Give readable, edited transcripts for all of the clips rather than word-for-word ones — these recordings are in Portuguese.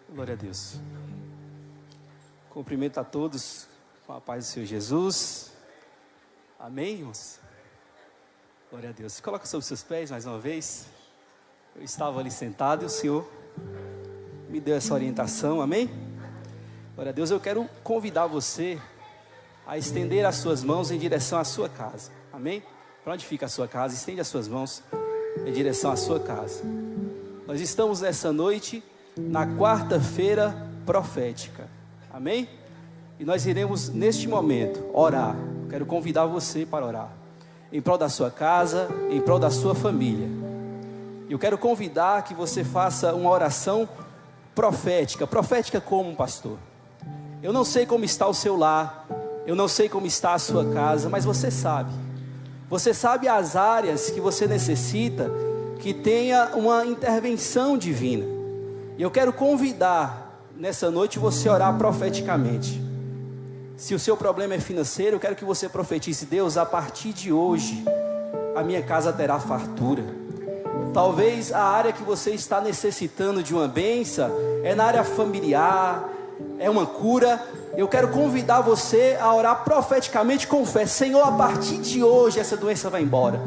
Glória a Deus. Cumprimento a todos com a paz do Senhor Jesus. Amém, irmãos? Glória a Deus. Coloca sobre os seus pés mais uma vez. Eu estava ali sentado e o Senhor me deu essa orientação, amém? Glória a Deus. Eu quero convidar você a estender as suas mãos em direção à sua casa, amém? Para onde fica a sua casa? Estende as suas mãos em direção à sua casa. Nós estamos nessa noite na quarta-feira profética, amém? E nós iremos neste momento orar. Eu quero convidar você para orar em prol da sua casa, em prol da sua família. Eu quero convidar que você faça uma oração profética. Profética como, pastor? Eu não sei como está o seu lar, eu não sei como está a sua casa, mas você sabe. Você sabe as áreas que você necessita que tenha uma intervenção divina. E eu quero convidar nessa noite você a orar profeticamente. Se o seu problema é financeiro, eu quero que você profetize: Deus, a partir de hoje a minha casa terá fartura. Talvez a área que você está necessitando de uma bênção é na área familiar, é uma cura. Eu quero convidar você a orar profeticamente com fé: Senhor, a partir de hoje essa doença vai embora.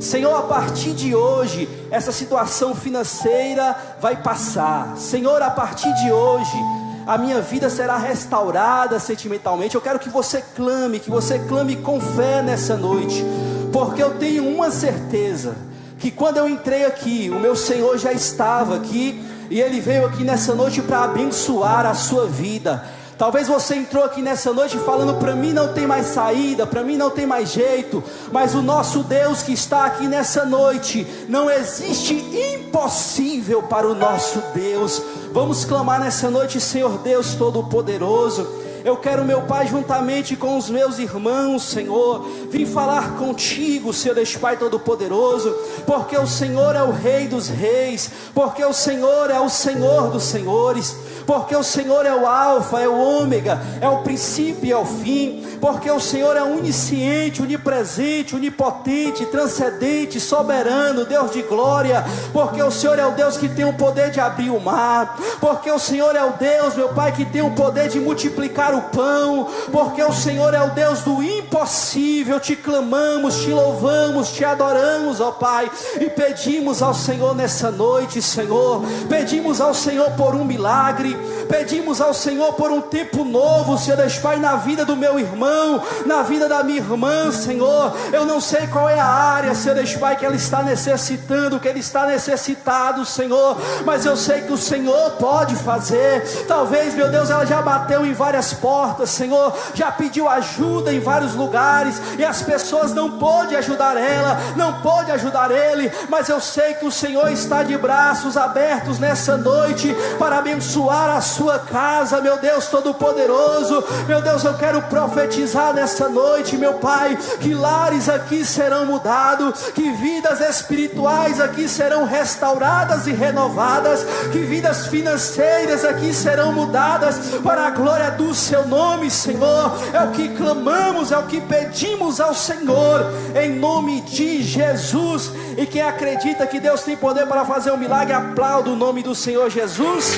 Senhor, a partir de hoje essa situação financeira vai passar. Senhor, a partir de hoje a minha vida será restaurada sentimentalmente. Eu quero que você clame com fé nessa noite, porque eu tenho uma certeza, que quando eu entrei aqui, o meu Senhor já estava aqui, e Ele veio aqui nessa noite para abençoar a sua vida. Talvez você entrou aqui nessa noite falando: para mim não tem mais saída, para mim não tem mais jeito. Mas o nosso Deus que está aqui nessa noite, não existe impossível para o nosso Deus. Vamos clamar nessa noite: Senhor Deus Todo-Poderoso, eu quero, meu Pai, juntamente com os meus irmãos, Senhor, vim falar contigo, Senhor Deus Pai Todo-Poderoso, porque o Senhor é o Rei dos Reis, porque o Senhor é o Senhor dos Senhores, porque o Senhor é o Alfa, é o Ômega, é o princípio e é o fim, porque o Senhor é onisciente, onipresente, onipotente, transcendente, soberano, Deus de glória, porque o Senhor é o Deus que tem o poder de abrir o mar, porque o Senhor é o Deus, meu Pai, que tem o poder de multiplicar o pão, porque o Senhor é o Deus do impossível. Te clamamos, te louvamos, te adoramos, ó Pai, e pedimos ao Senhor nessa noite, Senhor, pedimos ao Senhor por um milagre, pedimos ao Senhor por um tempo novo, Senhor Deus Pai, na vida do meu irmão, na vida da minha irmã, Senhor. Eu não sei qual é a área, Senhor Deus Pai, que ela está necessitando, que ele está necessitado, Senhor, mas eu sei que o Senhor pode fazer. Talvez, meu Deus, ela já bateu em várias portas, Senhor, já pediu ajuda em vários lugares, e as pessoas não podem ajudar ela, não podem ajudar ele, mas eu sei que o Senhor está de braços abertos nessa noite, para abençoar a sua casa, meu Deus Todo-Poderoso. Meu Deus, eu quero profetizar nessa noite, meu Pai, que lares aqui serão mudados, que vidas espirituais aqui serão restauradas e renovadas, que vidas financeiras aqui serão mudadas, para a glória do seu nome, Senhor. É o que clamamos, é o que pedimos ao Senhor, em nome de Jesus. E quem acredita que Deus tem poder para fazer um milagre, aplauda o nome do Senhor Jesus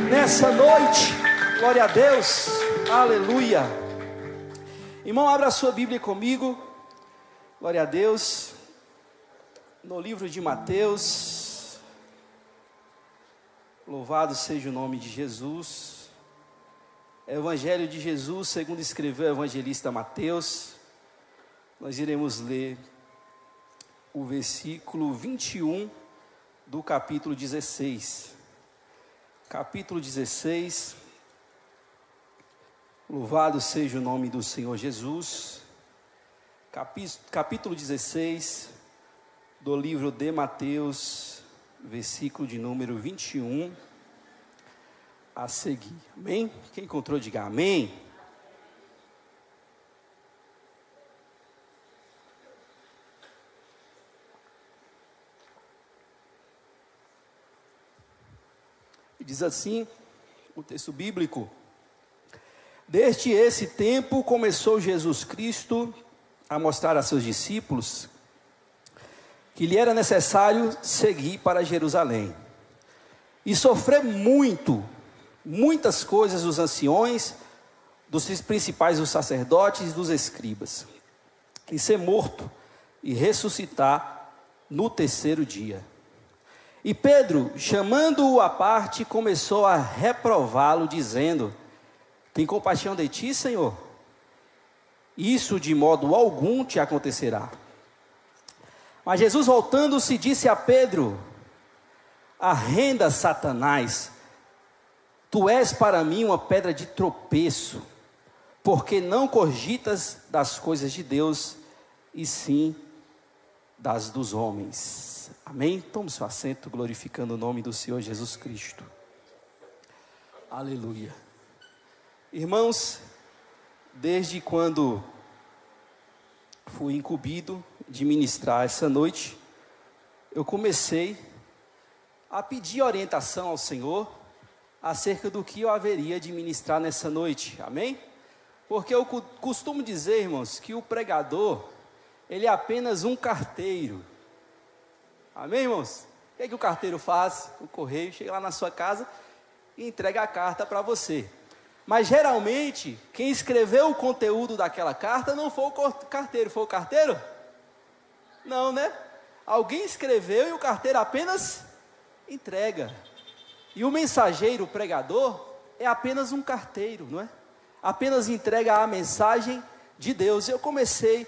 nessa noite. Glória a Deus, aleluia. Irmão, abra a sua Bíblia comigo, glória a Deus, no livro de Mateus. Louvado seja o nome de Jesus. Evangelho de Jesus segundo escreveu o evangelista Mateus. Nós iremos ler o versículo 21 do capítulo 16. Capítulo 16. Louvado seja o nome do Senhor Jesus. Capítulo 16 do livro de Mateus, versículo de número 21 a seguir. Amém? Quem encontrou, diga amém. E diz assim o texto bíblico: desde esse tempo começou Jesus Cristo a mostrar a seus discípulos que lhe era necessário seguir para Jerusalém e sofrer muito muitas coisas dos anciões, dos principais dos sacerdotes e dos escribas, e ser morto e ressuscitar no terceiro dia. E Pedro, chamando-o à parte, começou a reprová-lo, dizendo: tem compaixão de ti, Senhor? Isso de modo algum te acontecerá. Mas Jesus, voltando-se, disse a Pedro: arrenda, Satanás, tu és para mim uma pedra de tropeço, porque não cogitas das coisas de Deus, e sim das dos homens. Amém? Tome seu assento, glorificando o nome do Senhor Jesus Cristo. Aleluia. Irmãos, desde quando fui incumbido de ministrar essa noite, eu comecei a pedir orientação ao Senhor acerca do que eu haveria de ministrar nessa noite. Amém? Porque eu costumo dizer, irmãos, que o pregador, ele é apenas um carteiro. Amém, irmãos? O que o carteiro faz? O correio chega lá na sua casa e entrega a carta para você. Mas geralmente, quem escreveu o conteúdo daquela carta não foi o carteiro. Foi o carteiro? Não, né? Alguém escreveu e o carteiro apenas entrega. E o mensageiro, o pregador, é apenas um carteiro, não é? Apenas entrega a mensagem de Deus. Eu comecei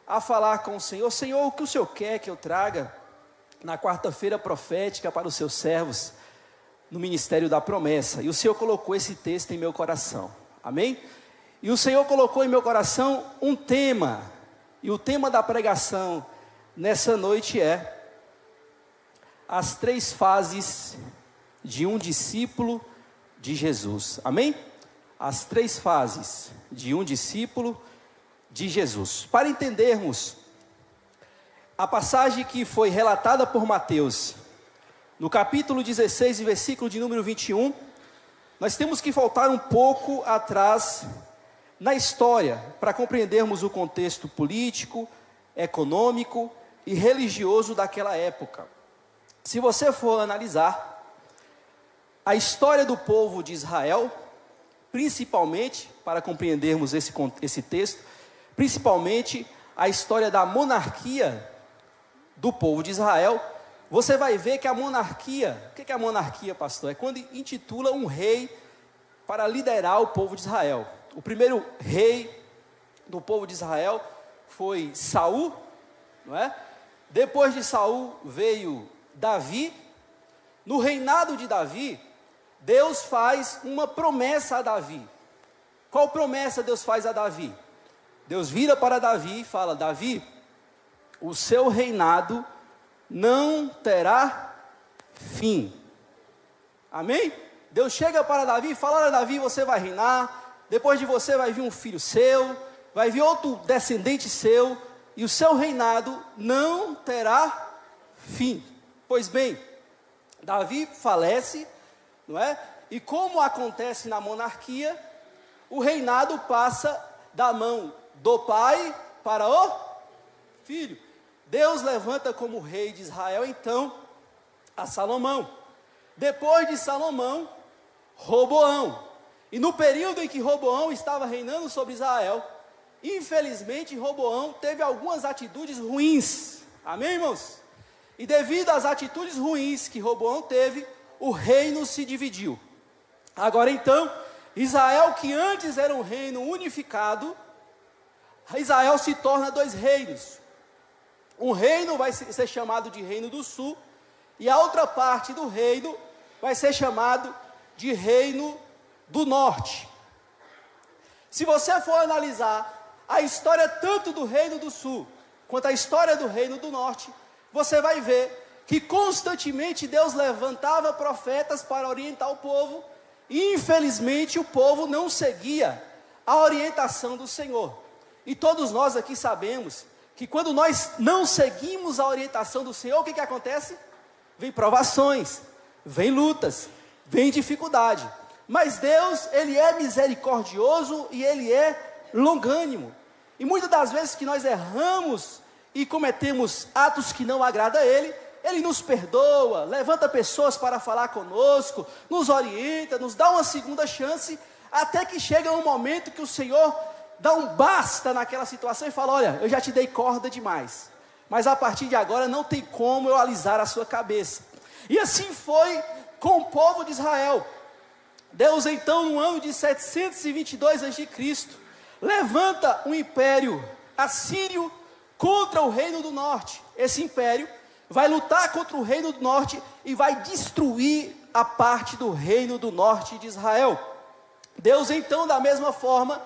a falar com o Senhor: Senhor, o que o Senhor quer que eu traga na quarta-feira profética para os seus servos, no Ministério da Promessa? E o Senhor colocou esse texto em meu coração, amém? E o Senhor colocou em meu coração um tema, e o tema da pregação nessa noite é: as 3 fases de um discípulo de Jesus, amém? As 3 fases de um discípulo de Jesus. Para entendermos a passagem que foi relatada por Mateus, no capítulo 16, versículo de número 21, nós temos que voltar um pouco atrás na história, para compreendermos o contexto político, econômico e religioso daquela época. Se você for analisar a história do povo de Israel, principalmente, para compreendermos esse texto, principalmente a história da monarquia do povo de Israel, você vai ver que a monarquia, o que é a monarquia, pastor? É quando intitula um rei para liderar o povo de Israel. O primeiro rei do povo de Israel foi Saul, não é? Depois de Saul veio Davi. No reinado de Davi, Deus faz uma promessa a Davi. Qual promessa Deus faz a Davi? Deus vira para Davi e fala: Davi, o seu reinado não terá fim. Amém? Deus chega para Davi e fala: olha, Davi, você vai reinar, depois de você vai vir um filho seu, vai vir outro descendente seu, e o seu reinado não terá fim. Pois bem, Davi falece, não é? E como acontece na monarquia, o reinado passa da mão do pai para o filho. Deus levanta como rei de Israel, então, a Salomão. Depois de Salomão, Roboão. E no período em que Roboão estava reinando sobre Israel, infelizmente Roboão teve algumas atitudes ruins. Amém, irmãos? E devido às atitudes ruins que Roboão teve, o reino se dividiu. Agora então, Israel, que antes era um reino unificado, Israel se torna 2 reinos. Um reino vai ser chamado de Reino do Sul, e a outra parte do reino vai ser chamado de Reino do Norte. Se você for analisar a história tanto do Reino do Sul, quanto a história do Reino do Norte, você vai ver que constantemente Deus levantava profetas para orientar o povo, e infelizmente o povo não seguia a orientação do Senhor. E todos nós aqui sabemos que quando nós não seguimos a orientação do Senhor, o que acontece? Vem provações, vem lutas, vem dificuldade. Mas Deus, Ele é misericordioso e Ele é longânimo. E muitas das vezes que nós erramos e cometemos atos que não agradam a Ele, Ele nos perdoa, levanta pessoas para falar conosco, nos orienta, nos dá uma segunda chance, até que chega um momento que o Senhor dá um basta naquela situação e fala: olha, eu já te dei corda demais, mas a partir de agora não tem como eu alisar a sua cabeça. E assim foi com o povo de Israel. Deus então, no ano de 722 a.C., levanta um império assírio contra o reino do norte. Esse império vai lutar contra o reino do norte e vai destruir a parte do reino do norte de Israel. Deus então, da mesma forma,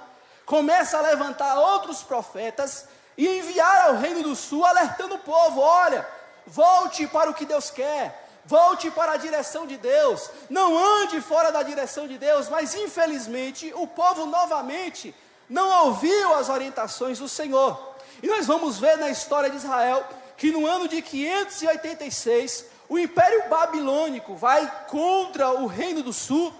começa a levantar outros profetas e enviar ao reino do sul, alertando o povo: olha, volte para o que Deus quer, volte para a direção de Deus, não ande fora da direção de Deus. Mas infelizmente o povo novamente não ouviu as orientações do Senhor. E nós vamos ver na história de Israel que no ano de 586, o Império Babilônico vai contra o Reino do Sul,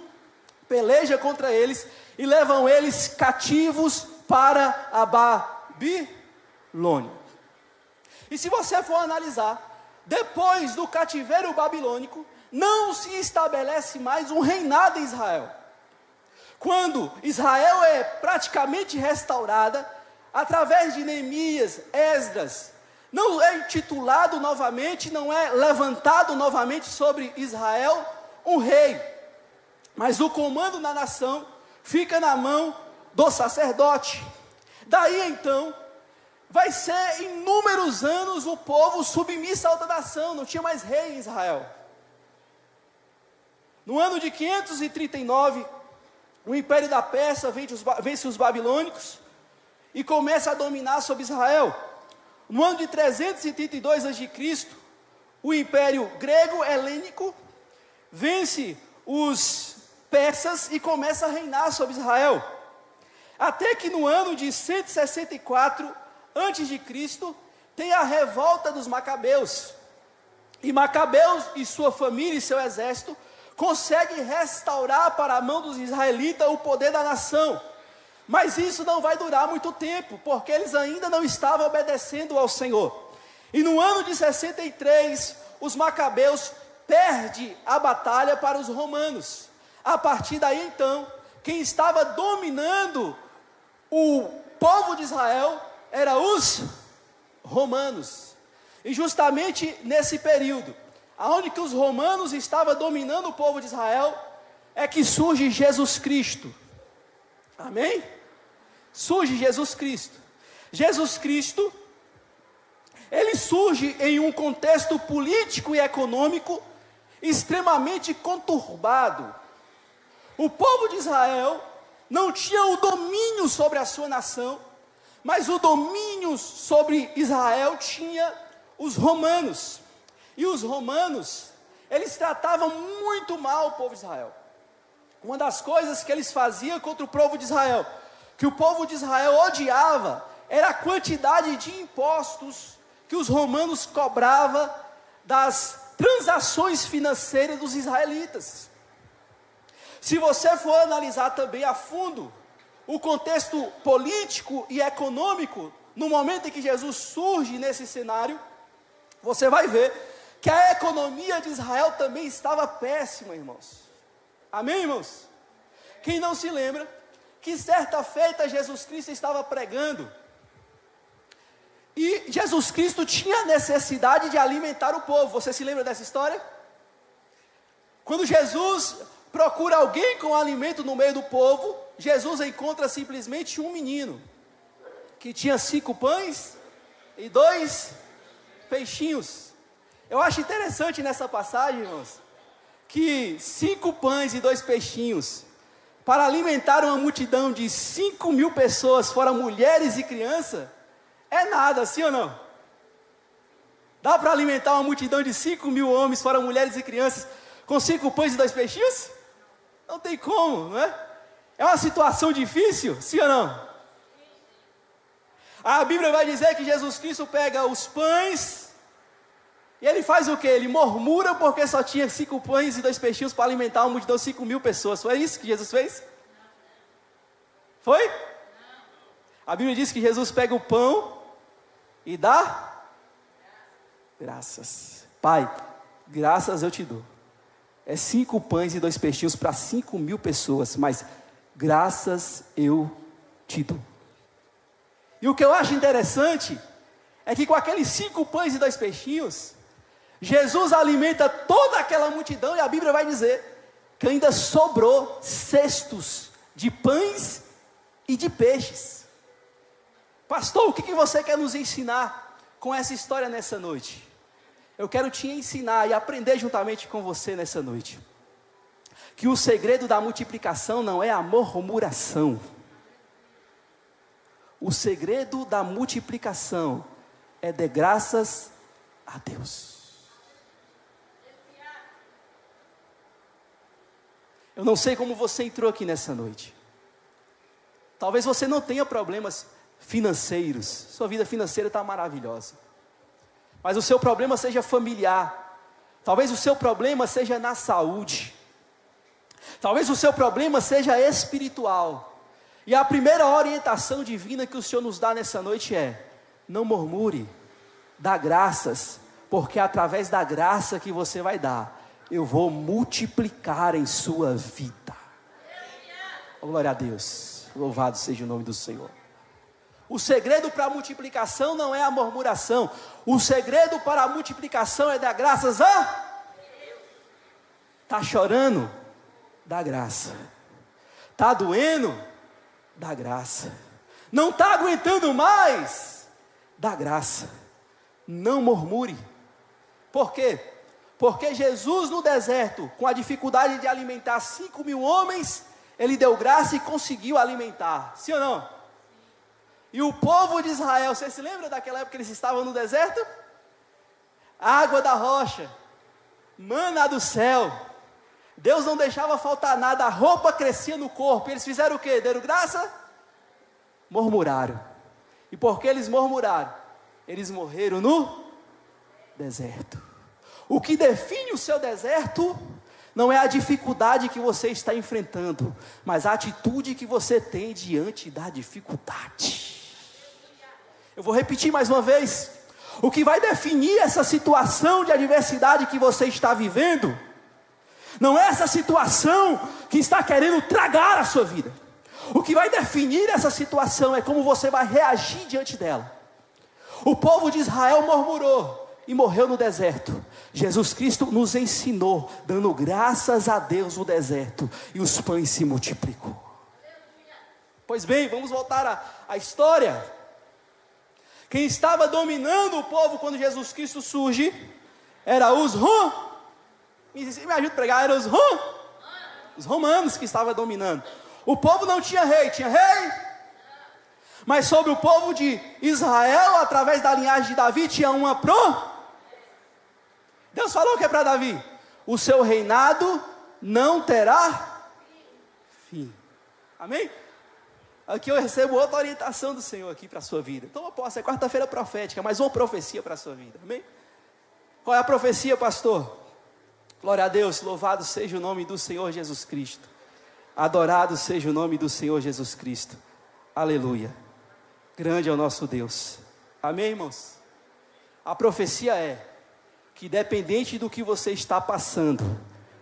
peleja contra eles e levam eles cativos para a Babilônia. E se você for analisar, depois do cativeiro babilônico, não se estabelece mais um reinado em Israel. Quando Israel é praticamente restaurada, através de Neemias, Esdras, não é intitulado novamente, não é levantado novamente sobre Israel um rei, mas o comando na nação fica na mão do sacerdote. Daí então, vai ser inúmeros anos o povo submisso a outra nação, não tinha mais rei em Israel. No ano de 539, o império da Pérsia vence os babilônicos e começa a dominar sobre Israel. No ano de 332 a.C., o império grego-helênico vence os persas e começa a reinar sobre Israel. Até que no ano de 164 a.C., tem a revolta dos Macabeus. E Macabeus e sua família e seu exército conseguem restaurar para a mão dos israelitas o poder da nação. Mas isso não vai durar muito tempo, porque eles ainda não estavam obedecendo ao Senhor. E no ano de 63, os Macabeus perdem a batalha para os romanos. A partir daí então, quem estava dominando o povo de Israel eram os romanos. E justamente nesse período, aonde que os romanos estavam dominando o povo de Israel, é que surge Jesus Cristo. Amém? Surge Jesus Cristo. Jesus Cristo, ele surge em um contexto político e econômico extremamente conturbado. O povo de Israel não tinha o domínio sobre a sua nação, mas o domínio sobre Israel tinha os romanos. E os romanos, eles tratavam muito mal o povo de Israel. Uma das coisas que eles faziam contra o povo de Israel, que o povo de Israel odiava, era a quantidade de impostos que os romanos cobravam das transações financeiras dos israelitas. Se você for analisar também a fundo o contexto político e econômico, no momento em que Jesus surge nesse cenário, você vai ver que a economia de Israel também estava péssima, irmãos. Amém, irmãos? Quem não se lembra que certa feita Jesus Cristo estava pregando, e Jesus Cristo tinha necessidade de alimentar o povo. Você se lembra dessa história? Quando Jesus procura alguém com alimento no meio do povo, Jesus encontra simplesmente um menino, que tinha 5 pães e 2 peixinhos. Eu acho interessante nessa passagem, irmãos, que 5 pães e 2 peixinhos, para alimentar uma multidão de 5.000 pessoas, fora mulheres e crianças, é nada, sim ou não? Dá para alimentar uma multidão de 5.000 homens, fora mulheres e crianças, com 5 pães e 2 peixinhos? Não tem como, não é? É uma situação difícil, sim ou não? A Bíblia vai dizer que Jesus Cristo pega os pães, e ele faz o quê? Ele murmura porque só tinha 5 pães e 2 peixinhos para alimentar uma multidão de 5.000 pessoas. Foi isso que Jesus fez? Foi? A Bíblia diz que Jesus pega o pão e dá graças. Pai, graças eu te dou. É 5 pães e 2 peixinhos para 5.000 pessoas, mas graças eu te dou. E o que eu acho interessante é que com aqueles 5 pães e 2 peixinhos, Jesus alimenta toda aquela multidão, e a Bíblia vai dizer que ainda sobrou cestos de pães e de peixes. Pastor, o que você quer nos ensinar com essa história nessa noite? Eu quero te ensinar e aprender juntamente com você nessa noite, que o segredo da multiplicação não é a murmuração. O segredo da multiplicação é de graças a Deus. Eu não sei como você entrou aqui nessa noite. Talvez você não tenha problemas financeiros, sua vida financeira está maravilhosa. Mas o seu problema seja familiar. Talvez o seu problema seja na saúde. Talvez o seu problema seja espiritual. E a primeira orientação divina que o Senhor nos dá nessa noite é: não murmure, dá graças, porque através da graça que você vai dar, eu vou multiplicar em sua vida. Oh, glória a Deus, louvado seja o nome do Senhor. O segredo para a multiplicação não é a murmuração. O segredo para a multiplicação é dar graças a Deus. Está chorando? Dá graça. Está doendo? Dá graça. Não está aguentando mais? Dá graça. Não murmure. Por quê? Porque Jesus no deserto, com a dificuldade de alimentar 5.000 homens, Ele deu graça e conseguiu alimentar. Sim ou não? E o povo de Israel, você se lembra daquela época que eles estavam no deserto? Água da rocha, mana do céu, Deus não deixava faltar nada, a roupa crescia no corpo. Eles fizeram o quê? Deram graça? Murmuraram. E porque eles murmuraram, eles morreram no deserto. O que define o seu deserto não é a dificuldade que você está enfrentando, mas a atitude que você tem diante da dificuldade. Eu vou repetir mais uma vez. O que vai definir essa situação de adversidade que você está vivendo, não é essa situação que está querendo tragar a sua vida. O que vai definir essa situação é como você vai reagir diante dela. O povo de Israel murmurou e morreu no deserto. Jesus Cristo nos ensinou, dando graças a Deus no deserto, e os pães se multiplicou. Pois bem, vamos voltar à história. Quem estava dominando o povo quando Jesus Cristo surge, era os me ajuda a pregar, eram os romanos que estavam dominando. O povo não tinha rei, tinha rei? Mas sobre o povo de Israel, através da linhagem de Davi, tinha uma Deus falou que é para Davi: o seu reinado não terá fim. Amém? Aqui eu recebo outra orientação do Senhor aqui para a sua vida. Toma posse, é quarta-feira profética, mais uma profecia para a sua vida. Amém? Qual é a profecia, pastor? Glória a Deus, louvado seja o nome do Senhor Jesus Cristo. Adorado seja o nome do Senhor Jesus Cristo. Aleluia. Grande é o nosso Deus. Amém, irmãos? A profecia é que, dependente do que você está passando,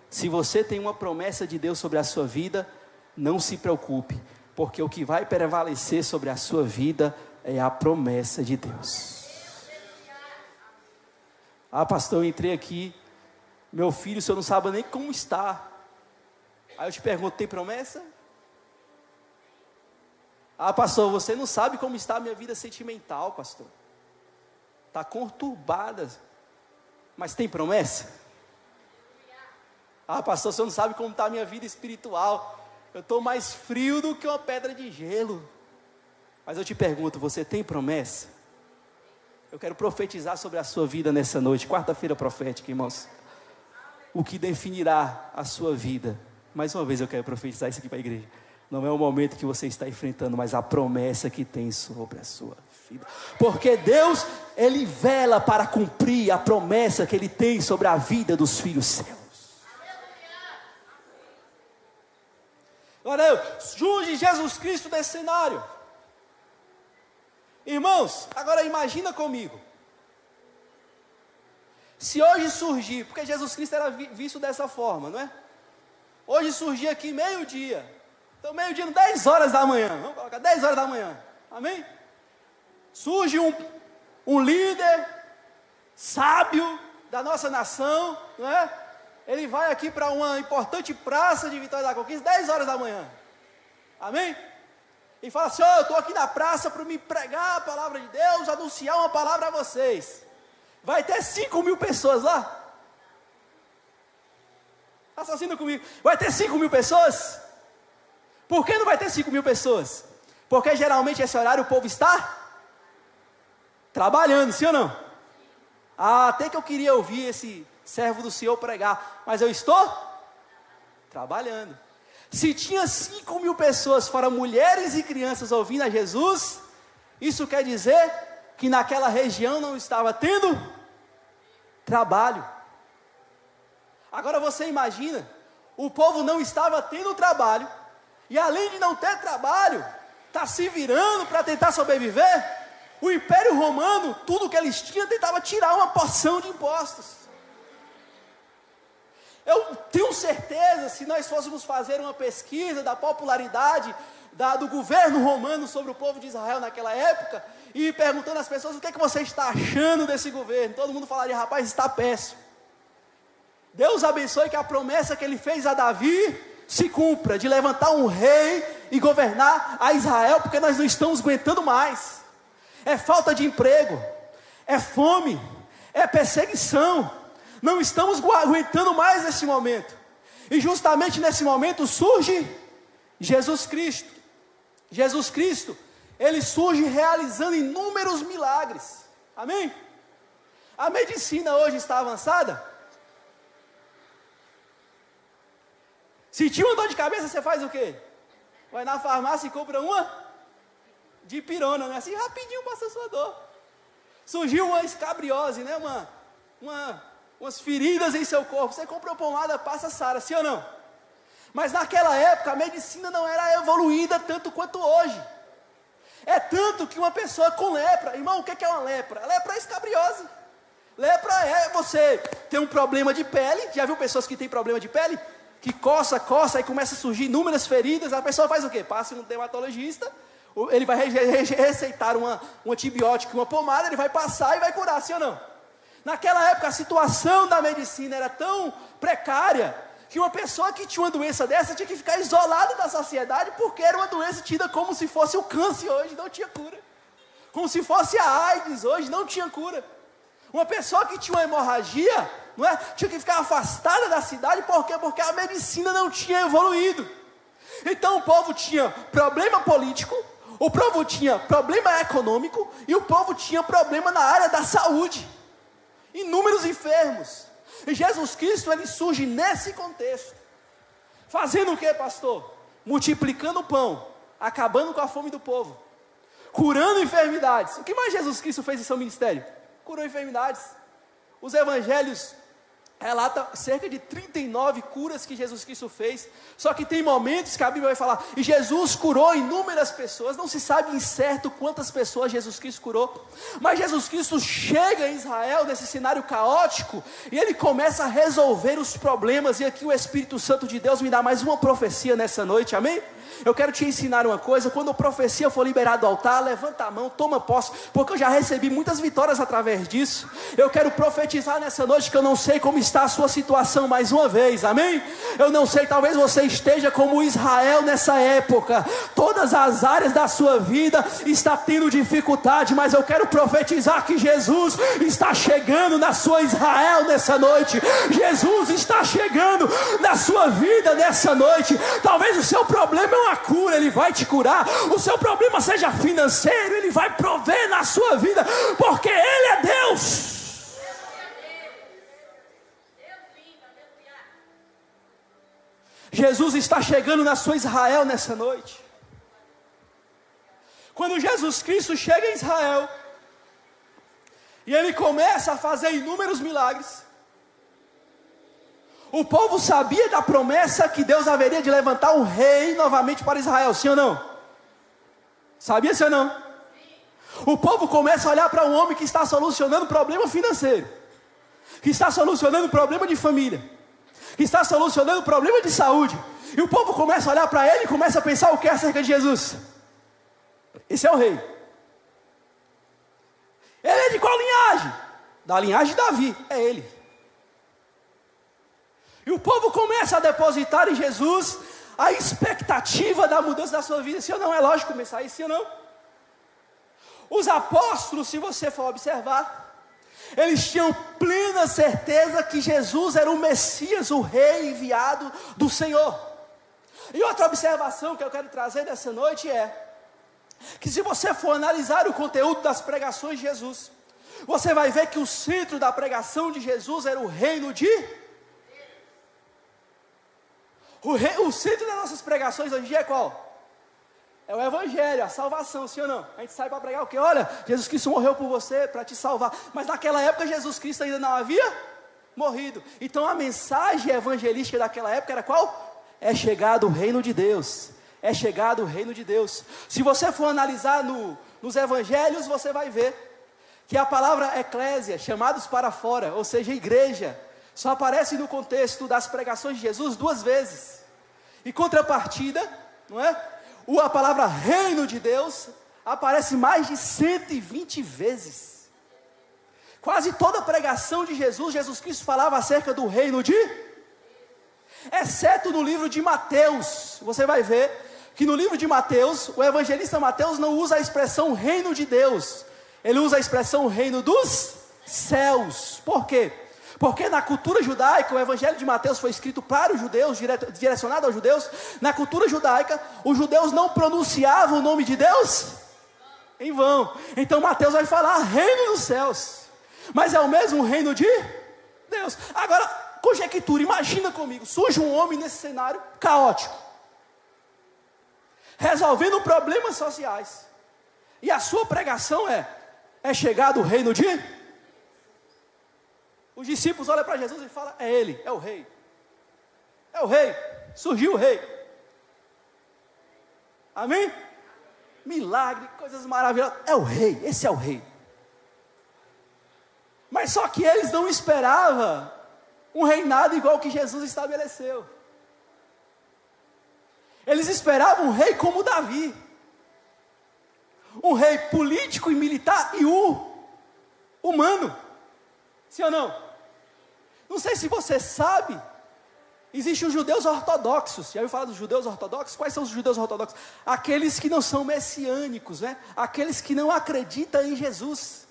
se você tem uma promessa de Deus sobre a sua vida, não se preocupe, porque o que vai prevalecer sobre a sua vida é a promessa de Deus. Ah, pastor, eu entrei aqui, meu filho, o senhor não sabe nem como está. Aí eu te pergunto, tem promessa? Ah, pastor, você não sabe como está a minha vida sentimental, pastor. Está conturbada, mas tem promessa? Ah, pastor, você não sabe como está a minha vida espiritual. Eu estou mais frio do que uma pedra de gelo. Mas eu te pergunto, você tem promessa? Eu quero profetizar sobre a sua vida nessa noite, quarta-feira profética, irmãos. O que definirá a sua vida. Mais uma vez eu quero profetizar isso aqui para a igreja. Não é o momento que você está enfrentando, mas a promessa que tem sobre a sua vida. Porque Deus, Ele vela para cumprir a promessa que Ele tem sobre a vida dos filhos seus. Glória a Deus. Junte Jesus Cristo nesse cenário. Irmãos, agora imagina comigo. Se hoje surgir, porque Jesus Cristo era visto dessa forma, não é? Hoje surgir aqui meio-dia. Então meio-dia, 10 horas da manhã. Vamos colocar 10 horas da manhã. Amém? Surge um líder sábio da nossa nação, não é? Ele vai aqui para uma importante praça de Vitória da Conquista, 10 horas da manhã. Amém? E fala assim, eu estou aqui na praça para me pregar a palavra de Deus, anunciar uma palavra a vocês. Vai ter 5.000 pessoas lá. Raciocina comigo. Vai ter 5.000 pessoas? Por que não vai ter 5.000 pessoas? Porque geralmente esse horário o povo está trabalhando, sim ou não? Até que eu queria ouvir esse servo do Senhor pregar, mas eu estou trabalhando. Se tinha 5.000 pessoas, fora mulheres e crianças ouvindo a Jesus, isso quer dizer que naquela região não estava tendo trabalho. Agora você imagina, o povo não estava tendo trabalho, e além de não ter trabalho, está se virando para tentar sobreviver. O Império Romano, tudo que eles tinham, tentava tirar uma porção de impostos. Eu tenho certeza, se nós fôssemos fazer uma pesquisa da popularidade do governo romano sobre o povo de Israel naquela época, e perguntando às pessoas, o que é que você está achando desse governo? Todo mundo falaria, rapaz, está péssimo. Deus abençoe que a promessa que ele fez a Davi se cumpra, de levantar um rei e governar a Israel, porque nós não estamos aguentando mais. É falta de emprego, é fome, é perseguição, não estamos aguentando mais nesse momento. E justamente nesse momento surge Jesus Cristo. Jesus Cristo, ele surge realizando inúmeros milagres. Amém? A medicina hoje está avançada. Se tinha uma dor de cabeça, você faz o quê? Vai na farmácia e compra uma dipirona, né? Assim, rapidinho passa a sua dor. Surgiu uma escabriose, né? Umas feridas em seu corpo. Você compra uma pomada, passa, sara, sim ou não? Mas naquela época a medicina não era evoluída tanto quanto hoje. É tanto que uma pessoa com lepra, irmão, o que é uma lepra? A lepra é escabriose. Lepra é você ter um problema de pele. Já viu pessoas que têm problema de pele? Que coça, e começa a surgir inúmeras feridas. A pessoa faz o quê? Passa no dermatologista, ele vai receitar um antibiótico, uma pomada, ele vai passar e vai curar, sim ou não? Naquela época a situação da medicina era tão precária, que uma pessoa que tinha uma doença dessa tinha que ficar isolada da sociedade, porque era uma doença tida como se fosse o câncer hoje, não tinha cura. Como se fosse a AIDS hoje, não tinha cura. Uma pessoa que tinha uma hemorragia, não é? Tinha que ficar afastada da cidade, por quê? Porque a medicina não tinha evoluído. Então o povo tinha problema político, o povo tinha problema econômico, e o povo tinha problema na área da saúde. Inúmeros enfermos. E Jesus Cristo, ele surge nesse contexto. Fazendo o que, pastor? Multiplicando o pão, acabando com a fome do povo, curando enfermidades. O que mais Jesus Cristo fez em seu ministério? Curou enfermidades. Os evangelhos relatam cerca de 39 curas que Jesus Cristo fez. Só que tem momentos que a Bíblia vai falar, e Jesus curou inúmeras pessoas. Não se sabe em certo quantas pessoas Jesus Cristo curou, mas Jesus Cristo chega em Israel nesse cenário caótico, e ele começa a resolver os problemas. E aqui o Espírito Santo de Deus me dá mais uma profecia nessa noite, amém? Eu quero te ensinar uma coisa. Quando a profecia for liberada do altar, levanta a mão, toma posse, porque eu já recebi muitas vitórias através disso. Eu quero profetizar nessa noite que eu não sei como está a sua situação mais uma vez, amém? Eu não sei, talvez você esteja como Israel nessa época. Todas as áreas da sua vida está tendo dificuldade, mas eu quero profetizar que Jesus está chegando na sua Israel nessa noite. Jesus está chegando na sua vida nessa noite. Talvez o seu problema é uma cura, ele vai te curar. O seu problema seja financeiro, ele vai prover na sua vida, porque ele é Deus. Jesus está chegando na sua Israel nessa noite. Quando Jesus Cristo chega em Israel e ele começa a fazer inúmeros milagres, o povo sabia da promessa que Deus haveria de levantar um rei novamente para Israel, sim ou não? Sabia, sim ou não? O povo começa a olhar para um homem que está solucionando problema financeiro. que está solucionando problema de família, que está solucionando problema de saúde, e o povo começa a olhar para ele e começa a pensar o que acerca de Jesus? Esse é o rei. Ele é de qual linhagem? Da linhagem de Davi, é ele. E o povo começa a depositar em Jesus a expectativa da mudança da sua vida, sim ou não? É lógico começar isso, sim ou não? Os apóstolos, se você for observar, eles tinham plena certeza que Jesus era o Messias, o rei enviado do Senhor. E outra observação que eu quero trazer nessa noite é que se você for analisar o conteúdo das pregações de Jesus, você vai ver que o centro da pregação de Jesus era o reino de... O centro das nossas pregações hoje em dia é qual? É o Evangelho, a salvação, sim ou não? A gente sai para pregar o quê? Olha, Jesus Cristo morreu por você para te salvar. Mas naquela época Jesus Cristo ainda não havia morrido. Então a mensagem evangelística daquela época era qual? É chegado o reino de Deus. É chegado o reino de Deus. Se você for analisar nos evangelhos, você vai ver que a palavra eclésia, chamados para fora, ou seja, igreja, só aparece no contexto das pregações de Jesus 2 vezes. Em contrapartida, não é? A palavra reino de Deus aparece mais de 120 vezes. Quase toda a pregação de Jesus Cristo falava acerca do reino de... Exceto no livro de Mateus. Você vai ver que no livro de Mateus, o evangelista Mateus não usa a expressão reino de Deus. Ele usa a expressão reino dos céus. Por quê? Porque na cultura judaica, o evangelho de Mateus foi escrito para os judeus, direcionado aos judeus. Na cultura judaica, os judeus não pronunciavam o nome de Deus em vão. Então Mateus vai falar reino dos céus, mas é o mesmo reino de Deus. Agora, conjectura, imagina comigo, surge um homem nesse cenário caótico, resolvendo problemas sociais, e a sua pregação é chegado o reino de... Os discípulos olham para Jesus e falam, é ele, é o rei. É o rei, surgiu o rei. Amém? Milagre, coisas maravilhosas, é o rei, esse é o rei. Mas só que eles não esperavam um reinado igual que Jesus estabeleceu. Eles esperavam um rei como Davi. Um rei político e militar e humano. Sim ou não? Não sei se você sabe, existem os judeus ortodoxos. Já ouviu falar dos judeus ortodoxos? Quais são os judeus ortodoxos? Aqueles que não são messiânicos, né? Aqueles que não acreditam em Jesus.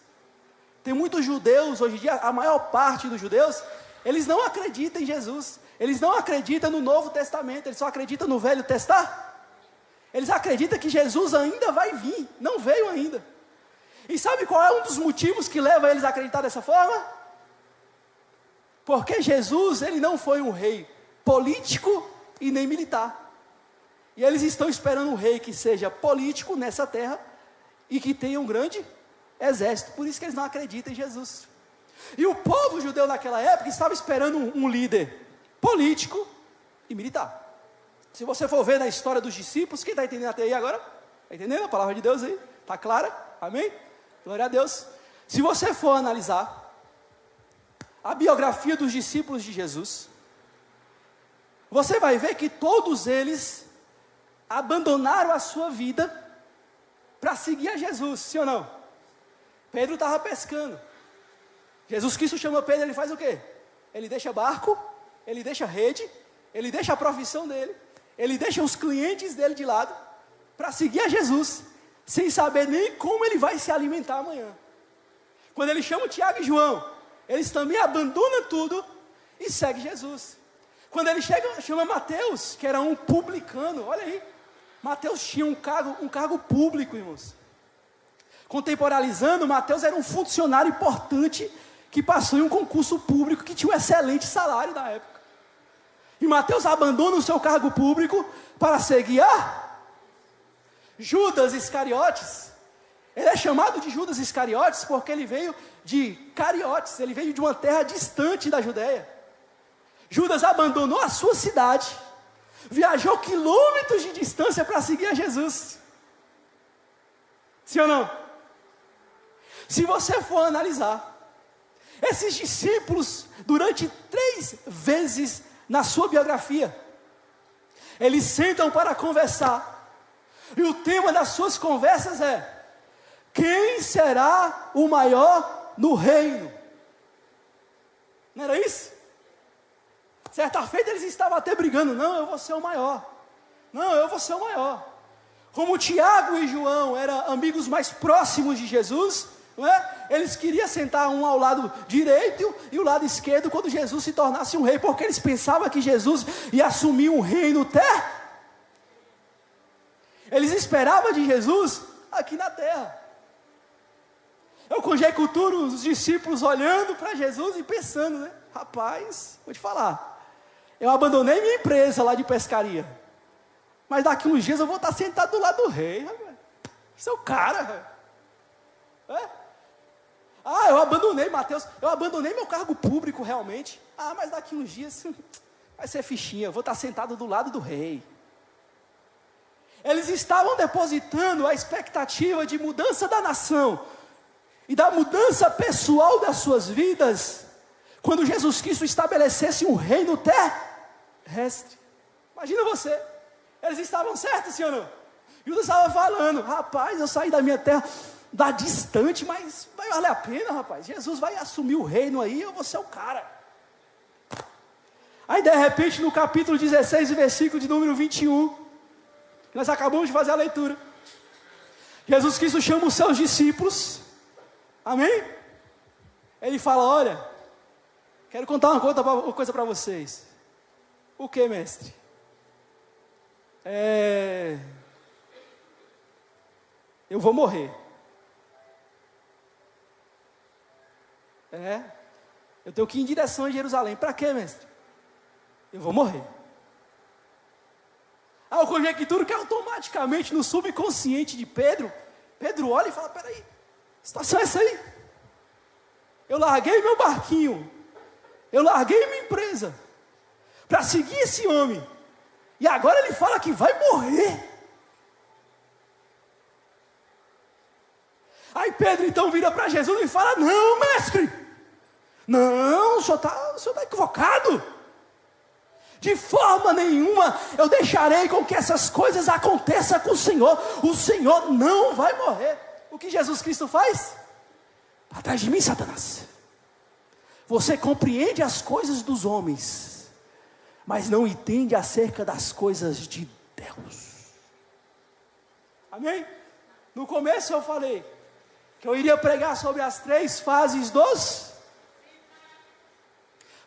Tem muitos judeus, hoje em dia, a maior parte dos judeus, eles não acreditam em Jesus. Eles não acreditam no Novo Testamento, eles só acreditam no Velho Testamento. Eles acreditam que Jesus ainda vai vir, não veio ainda. E sabe qual é um dos motivos que leva eles a acreditar dessa forma? Porque Jesus, ele não foi um rei político e nem militar. E eles estão esperando um rei que seja político nessa terra e que tenha um grande exército. Por isso que eles não acreditam em Jesus. E o povo judeu naquela época estava esperando um líder político e militar. Se você for ver na história dos discípulos, quem está entendendo até aí agora? Está entendendo a palavra de Deus aí? Está clara? Amém? Glória a Deus. Se você for analisar a biografia dos discípulos de Jesus, você vai ver que todos eles abandonaram a sua vida para seguir a Jesus, sim ou não? Pedro estava pescando. Jesus Cristo chama Pedro, ele faz o quê? Ele deixa barco, ele deixa rede, ele deixa a profissão dele, ele deixa os clientes dele de lado, para seguir a Jesus, sem saber nem como ele vai se alimentar amanhã. Quando ele chama o Tiago e João, eles também abandonam tudo e seguem Jesus. Quando ele chama Mateus, que era um publicano, olha aí, Mateus tinha um cargo público, irmãos. Contemporalizando, Mateus era um funcionário importante que passou em um concurso público que tinha um excelente salário na época. E Mateus abandona o seu cargo público para seguir a Judas Iscariotes. Ele é chamado de Judas Iscariotes porque ele veio de Cariotes, ele veio de uma terra distante da Judéia. Judas abandonou a sua cidade, viajou quilômetros de distância para seguir a Jesus. Sim ou não? Se você for analisar, Esses discípulos, durante 3 vezes na sua biografia, eles sentam para conversar, e o tema das suas conversas é: quem será o maior no reino? Não era isso? Certa feita eles estavam até brigando: não, eu vou ser o maior, não, eu vou ser o maior. Como Tiago e João eram amigos mais próximos de Jesus, não é? Eles queriam sentar um ao lado direito e o lado esquerdo quando Jesus se tornasse um rei, porque eles pensavam que Jesus ia assumir um reino terra. Eles esperavam de Jesus aqui na terra. Eu conjecturo os discípulos olhando para Jesus e pensando, né? Rapaz, vou te falar, eu abandonei minha empresa lá de pescaria, mas daqui uns dias eu vou estar sentado do lado do rei, rapaz. Isso é o cara, rapaz. Eu abandonei, Mateus, eu abandonei meu cargo público realmente. Mas daqui uns dias vai ser fichinha, eu vou estar sentado do lado do rei. Eles estavam depositando a expectativa de mudança da nação e da mudança pessoal das suas vidas, quando Jesus Cristo estabelecesse um reino terrestre. Imagina você, eles estavam certos, sim ou não? Judas estava falando: rapaz, eu saí da minha terra, da distante, mas vai valer a pena, rapaz. Jesus vai assumir o reino aí, eu vou ser o cara. Aí de repente no capítulo 16, versículo de número 21, nós acabamos de fazer a leitura, Jesus Cristo chama os seus discípulos, amém? Ele fala: olha, quero contar uma coisa para vocês. O que, mestre? Eu vou morrer. Eu tenho que ir em direção a Jerusalém. Para quê, mestre? Eu vou morrer. Eu conjecturo que automaticamente no subconsciente de Pedro olha e fala: peraí, que situação é essa aí? Eu larguei meu barquinho, eu larguei minha empresa para seguir esse homem, e agora ele fala que vai morrer. Aí Pedro então vira para Jesus e fala: não, mestre, não, o senhor está equivocado. De forma nenhuma eu deixarei com que essas coisas aconteçam com o Senhor. O Senhor não vai morrer. O que Jesus Cristo faz? Para trás de mim, Satanás. Você compreende as coisas dos homens, mas não entende acerca das coisas de Deus. Amém? No começo eu falei que eu iria pregar sobre as 3 fases dos...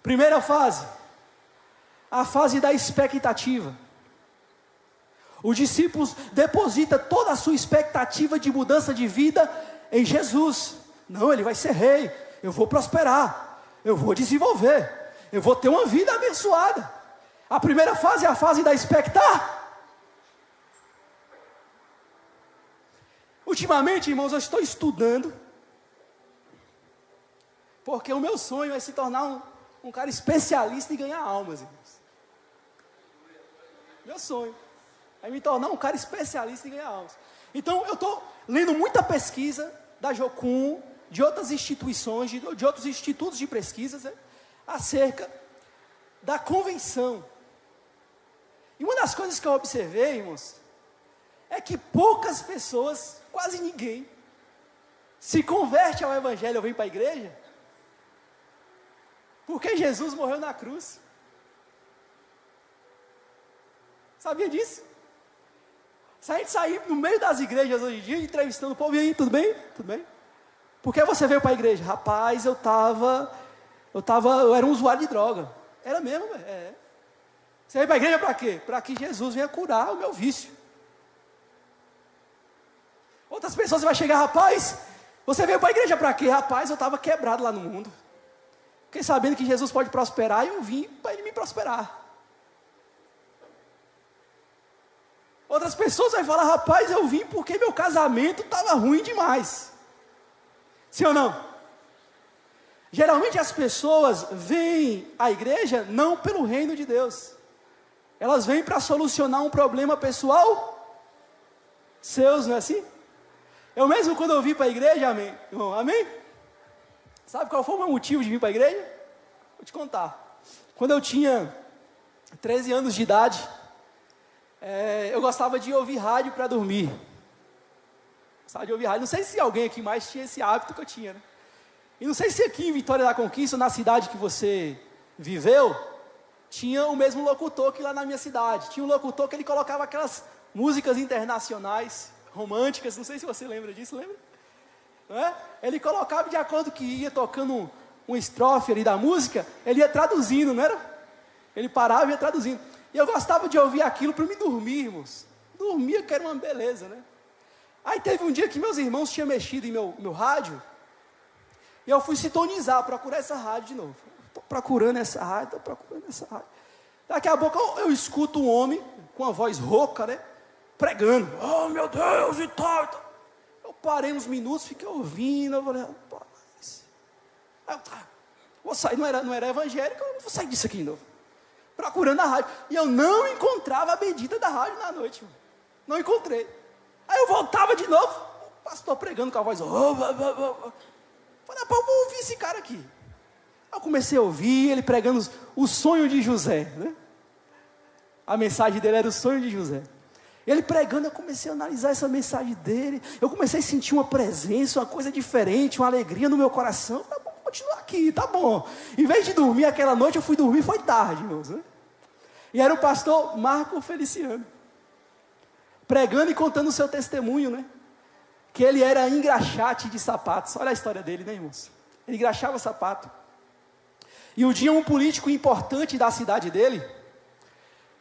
Primeira fase, a fase da expectativa. Os discípulos depositam toda a sua expectativa de mudança de vida em Jesus. Não, ele vai ser rei, eu vou prosperar, eu vou desenvolver, eu vou ter uma vida abençoada. A primeira fase é a fase da expectativa. Ultimamente, irmãos, eu estou estudando, porque o meu sonho é se tornar um cara especialista em ganhar almas, irmãos. Meu sonho é me tornar um cara especialista em ganhar almas. Então eu estou lendo muita pesquisa da Jocum, de outras instituições, de outros institutos de pesquisas, acerca da convenção. E uma das coisas que eu observei, irmãos, é que poucas pessoas, quase ninguém, se converte ao Evangelho ou vem para a igreja, porque Jesus morreu na cruz. Sabia disso? Se a gente sair no meio das igrejas hoje em dia, entrevistando o povo: e aí, tudo bem? Tudo bem? Por que você veio para a igreja? Rapaz, eu era um usuário de droga. Era mesmo, velho. Você veio para a igreja para quê? Para que Jesus venha curar o meu vício. Outras pessoas você vai chegar: rapaz, você veio para a igreja para quê? Rapaz, eu estava quebrado lá no mundo. Fiquei sabendo que Jesus pode prosperar e eu vim para ele me prosperar. Outras pessoas vão falar: rapaz, eu vim porque meu casamento estava ruim demais. Sim ou não? Geralmente as pessoas vêm à igreja não pelo reino de Deus. Elas vêm para solucionar um problema pessoal seus, não é assim? Eu mesmo, quando eu vim para a igreja, amém? Irmão, amém? Sabe qual foi o meu motivo de vir para a igreja? Vou te contar. Quando eu tinha 13 anos de idade, eu gostava de ouvir rádio para dormir. Gostava de ouvir rádio. Não sei se alguém aqui mais tinha esse hábito que eu tinha, né? E não sei se aqui em Vitória da Conquista, na cidade que você viveu, tinha o mesmo locutor que lá na minha cidade. Tinha um locutor que ele colocava aquelas músicas internacionais, românticas, não sei se você lembra disso, lembra? Não é? Ele colocava de acordo que ia tocando uma estrofe ali da música, ele ia traduzindo, não era? Ele parava e ia traduzindo. E eu gostava de ouvir aquilo para me dormir, irmãos. Dormia que era uma beleza, né? Aí teve um dia que meus irmãos tinham mexido em meu rádio, e eu fui sintonizar, procurar essa rádio de novo. Estou procurando essa rádio. Daqui a pouco eu escuto um homem com a voz rouca, né? Pregando. Oh, meu Deus, e tal. Eu parei uns minutos, fiquei ouvindo. Eu falei, rapaz. Vou sair, não era evangélico, eu vou sair disso aqui de novo. Procurando a rádio. E eu não encontrava a bendita da rádio na noite. Mano. Não encontrei. Aí eu voltava de novo. O pastor pregando com a voz. Falei, eu vou ouvir esse cara aqui. Eu comecei a ouvir ele pregando o sonho de José, né? A mensagem dele era o sonho de José. Ele pregando, eu comecei a analisar essa mensagem dele. Eu comecei a sentir uma presença, uma coisa diferente, uma alegria no meu coração. Eu falei, vou continuar aqui, tá bom. Em vez de dormir aquela noite, eu fui dormir, foi tarde, irmãos, né? E era o pastor Marco Feliciano, pregando e contando o seu testemunho, né? Que ele era engraxate de sapatos. Olha a história dele, né, irmãos? Ele engraxava sapato. E um dia um político importante da cidade dele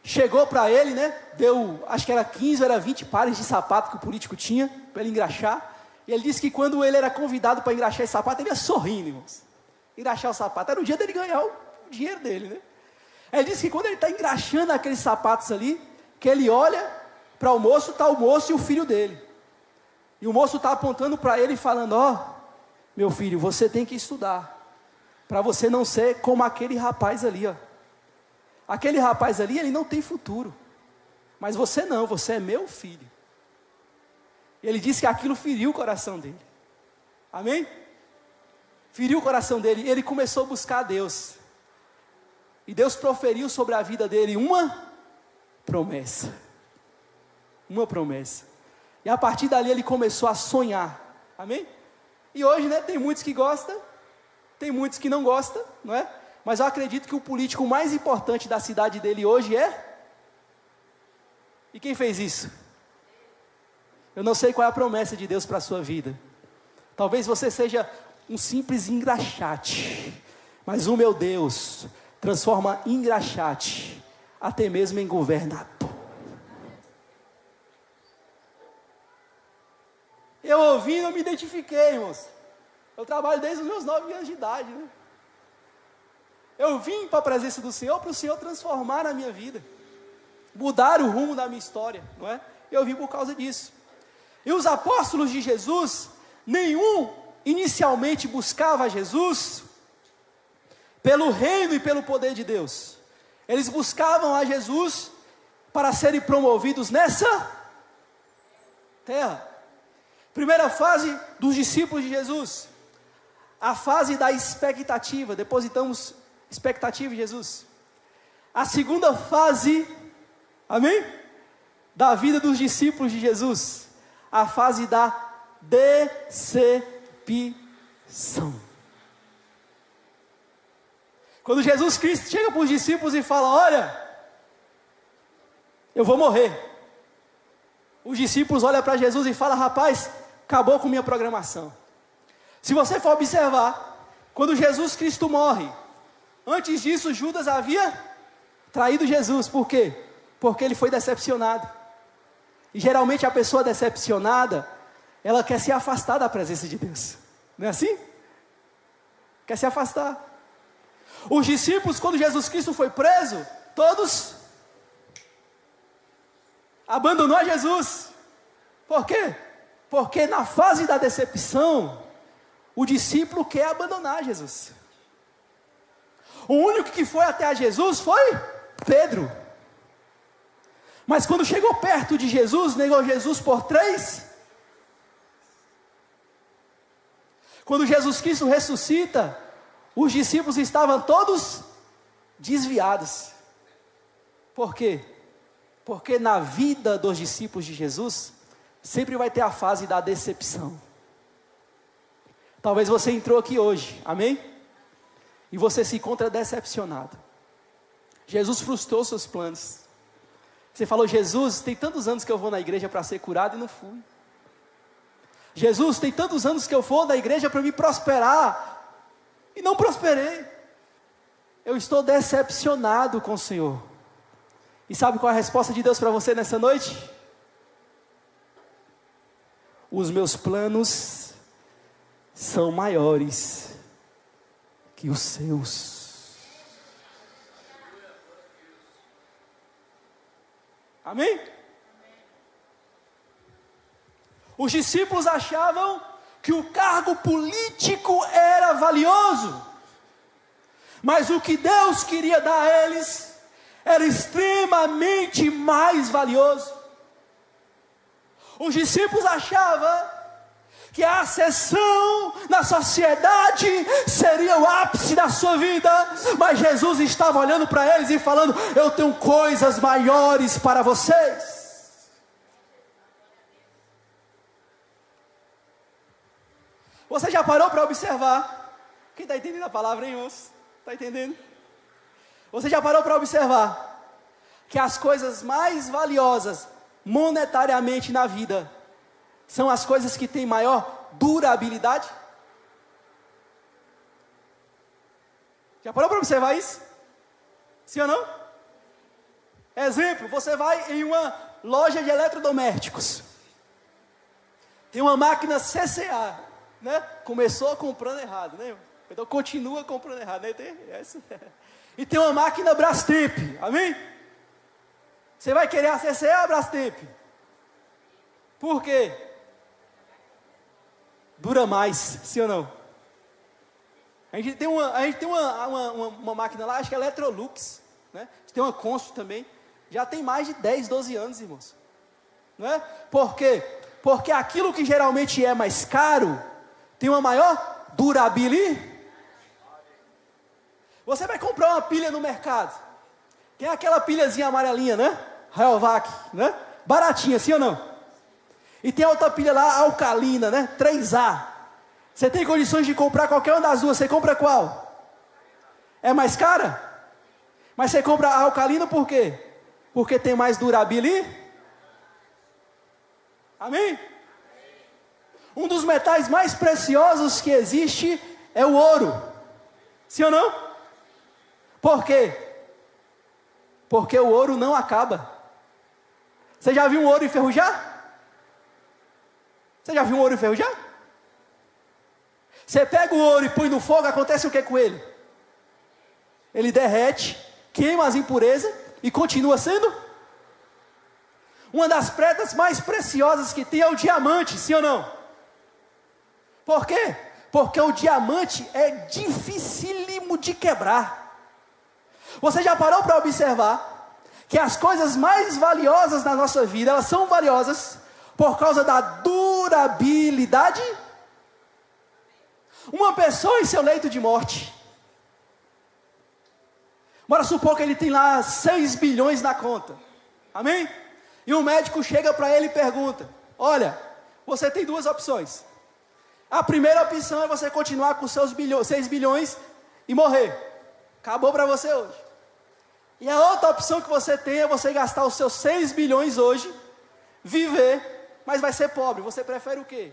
chegou para ele, né? Deu, acho que era 15 ou era 20 pares de sapato que o político tinha para ele engraxar. E ele disse que quando ele era convidado para engraxar esse sapato, ele ia sorrindo, irmãos. Engraxar o sapato. Era o dia dele ganhar o dinheiro dele, né? Ele disse que quando ele está engraxando aqueles sapatos ali, que ele olha para o moço, está o moço e o filho dele. E o moço está apontando para ele e falando, meu filho, você tem que estudar, para você não ser como aquele rapaz ali, ó. Aquele rapaz ali, ele não tem futuro, mas você não, você é meu filho. Ele disse que aquilo feriu o coração dele, amém? Feriu o coração dele, e ele começou a buscar a Deus, e Deus proferiu sobre a vida dele uma promessa, e a partir dali ele começou a sonhar, amém? E hoje, né, tem muitos que gostam, tem muitos que não gostam, não é? Mas eu acredito que o político mais importante da cidade dele hoje é... E quem fez isso? Eu não sei qual é a promessa de Deus para a sua vida. Talvez você seja um simples engraxate, mas o meu Deus transforma engraxate até mesmo em governador. Eu ouvi e não me identifiquei, irmãos. Eu trabalho desde os meus 9 anos de idade, né? Eu vim para a presença do Senhor, para o Senhor transformar a minha vida, mudar o rumo da minha história, não é? Eu vim por causa disso. E os apóstolos de Jesus, nenhum inicialmente buscava Jesus pelo reino e pelo poder de Deus. Eles buscavam a Jesus para serem promovidos nessa terra. Primeira fase dos discípulos de Jesus, a fase da expectativa, depositamos expectativa em Jesus. A segunda fase, amém? Da vida dos discípulos de Jesus, a fase da decepção. Quando Jesus Cristo chega para os discípulos e fala, olha, eu vou morrer. Os discípulos olham para Jesus e falam, rapaz, acabou com minha programação. Se você for observar, quando Jesus Cristo morre, antes disso Judas havia traído Jesus. Por quê? Porque ele foi decepcionado. E geralmente a pessoa decepcionada, ela quer se afastar da presença de Deus. Não é assim? Quer se afastar. Os discípulos, quando Jesus Cristo foi preso, todos abandonou a Jesus. Por quê? Porque na fase da decepção, o discípulo quer abandonar Jesus. O único que foi até a Jesus foi Pedro. Mas quando chegou perto de Jesus, negou Jesus por 3. Quando Jesus Cristo ressuscita, os discípulos estavam todos desviados. Por quê? Porque na vida dos discípulos de Jesus, sempre vai ter a fase da decepção. Talvez você entrou aqui hoje, amém? E você se encontra decepcionado. Jesus frustrou seus planos. Você falou: Jesus, tem tantos anos que eu vou na igreja para ser curado e não fui. Jesus, tem tantos anos que eu vou na igreja para me prosperar e não prosperei. Eu estou decepcionado com o Senhor. E sabe qual é a resposta de Deus para você nessa noite? Os meus planos são maiores que os seus. Amém? Os discípulos achavam que o cargo político era valioso, mas o que Deus queria dar a eles era extremamente mais valioso. Os discípulos achavam que a ascensão na sociedade seria o ápice da sua vida, mas Jesus estava olhando para eles e falando: eu tenho coisas maiores para vocês. Você já parou para observar? Quem está entendendo a palavra, hein, irmãos? Está entendendo? Você já parou para observar que as coisas mais valiosas monetariamente na vida são as coisas que têm maior durabilidade? Já parou para observar isso? Sim ou não? Exemplo, você vai em uma loja de eletrodomésticos, tem uma máquina CCA, né? Começou comprando errado, né? Então continua comprando errado, né? E tem uma máquina Brastemp, amém? Você vai querer a CCA ou a Brastemp? Por quê? Dura mais, sim ou não? A gente tem uma máquina lá, acho que é Electrolux, né? A gente tem uma Consul também, já tem mais de 10, 12 anos, irmãos. Não é? Por quê? Porque aquilo que geralmente é mais caro tem uma maior durabilidade. Você vai comprar uma pilha no mercado, tem aquela pilhazinha amarelinha, né? Rayovac, né? Baratinha, sim ou não? E tem outra pilha lá, alcalina, né? 3A. Você tem condições de comprar qualquer uma das duas, você compra qual? É mais cara? Mas você compra a alcalina por quê? Porque tem mais durabilidade? Amém? Um dos metais mais preciosos que existe é o ouro. Sim ou não? Por quê? Porque o ouro não acaba. Você já viu um ouro enferrujar? Você já viu um ouro enferrujar? Você pega o ouro e põe no fogo, acontece o que com ele? Ele derrete, queima as impurezas e continua sendo? Uma das pedras mais preciosas que tem é o diamante, sim ou não? Por quê? Porque o diamante é dificílimo de quebrar. Você já parou para observar que as coisas mais valiosas na nossa vida, elas são valiosas por causa da durabilidade? Uma pessoa em seu leito de morte, bora supor que ele tem lá 6 bilhões na conta, amém? E o médico chega para ele e pergunta: olha, você tem duas opções. A primeira opção é você continuar com seus 6 bilhões e morrer. Acabou para você hoje. E a outra opção que você tem é você gastar os seus 6 bilhões hoje, viver, mas vai ser pobre. Você prefere o quê?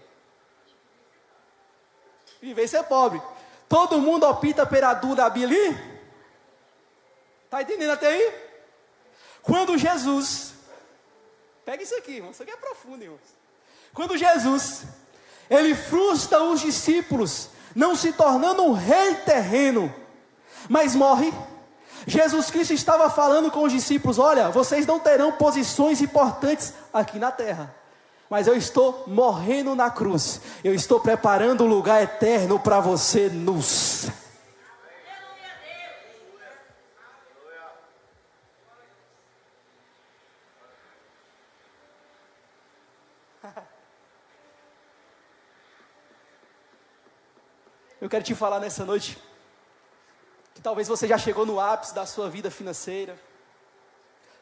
Viver e ser pobre. Todo mundo opta pela durabilidade? Está entendendo até aí? Quando Jesus, pega isso aqui, irmão, isso aqui é profundo, irmão. Quando Jesus, ele frustra os discípulos, não se tornando um rei terreno, mas morre. Jesus Cristo estava falando com os discípulos: olha, vocês não terão posições importantes aqui na terra, mas eu estou morrendo na cruz, eu estou preparando um lugar eterno para você no céu. Eu quero te falar nessa noite que talvez você já chegou no ápice da sua vida financeira.